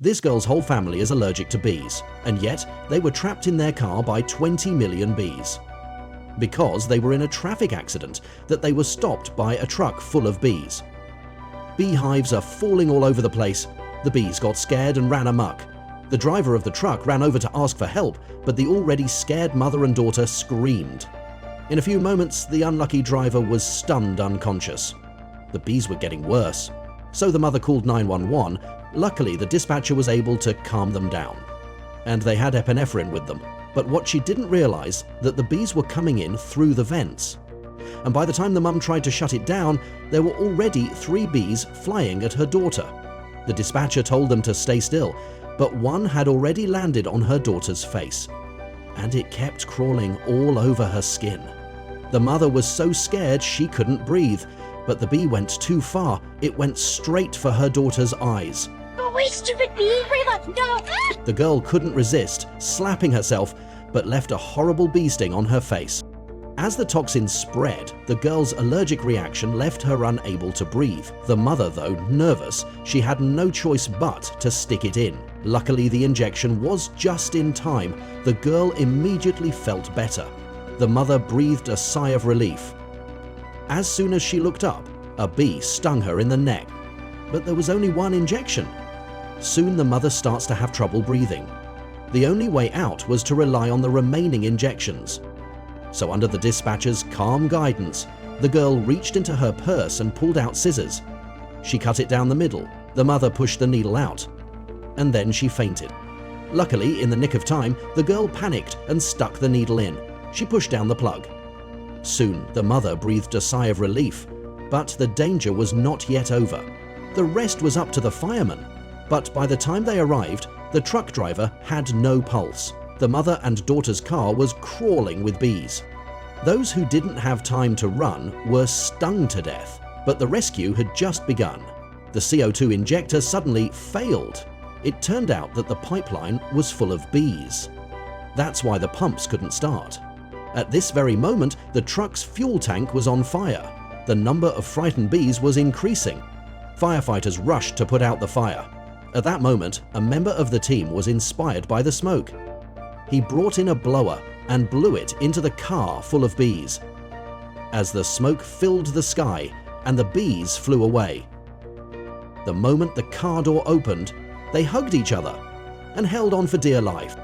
This girl's whole family is allergic to bees, and yet they were trapped in their car by 20 million bees. Because they were in a traffic accident that they were stopped by a truck full of bees. Beehives are falling all over the place. The bees got scared and ran amok. The driver of the truck ran over to ask for help, but the already scared mother and daughter screamed. In a few moments, the unlucky driver was stunned unconscious. The bees were getting worse, so the mother called 911. Luckily, the dispatcher was able to calm them down. And they had epinephrine with them. But what she didn't realize, that the bees were coming in through the vents. And by the time the mum tried to shut it down, there were already 3 bees flying at her daughter. The dispatcher told them to stay still, but one had already landed on her daughter's face. And it kept crawling all over her skin. The mother was so scared she couldn't breathe, but the bee went too far. It went straight for her daughter's eyes. Go away, stupid bee! No! The girl couldn't resist, slapping herself, but left a horrible bee sting on her face. As the toxin spread, the girl's allergic reaction left her unable to breathe. The mother, though nervous, she had no choice but to stick it in. Luckily, the injection was just in time. The girl immediately felt better. The mother breathed a sigh of relief. As soon as she looked up, a bee stung her in the neck. But there was only one injection. Soon the mother starts to have trouble breathing. The only way out was to rely on the remaining injections. So under the dispatcher's calm guidance, the girl reached into her purse and pulled out scissors. She cut it down the middle. The mother pushed the needle out. And then she fainted. Luckily, in the nick of time, the girl panicked and stuck the needle in. She pushed down the plug. Soon, the mother breathed a sigh of relief. But the danger was not yet over. The rest was up to the firemen. But by the time they arrived, the truck driver had no pulse. The mother and daughter's car was crawling with bees. Those who didn't have time to run were stung to death, but the rescue had just begun. The CO2 injector suddenly failed. It turned out that the pipeline was full of bees. That's why the pumps couldn't start. At this very moment, the truck's fuel tank was on fire. The number of frightened bees was increasing. Firefighters rushed to put out the fire. At that moment, a member of the team was inspired by the smoke. He brought in a blower and blew it into the car full of bees. As the smoke filled the sky and the bees flew away. The moment the car door opened, they hugged each other and held on for dear life.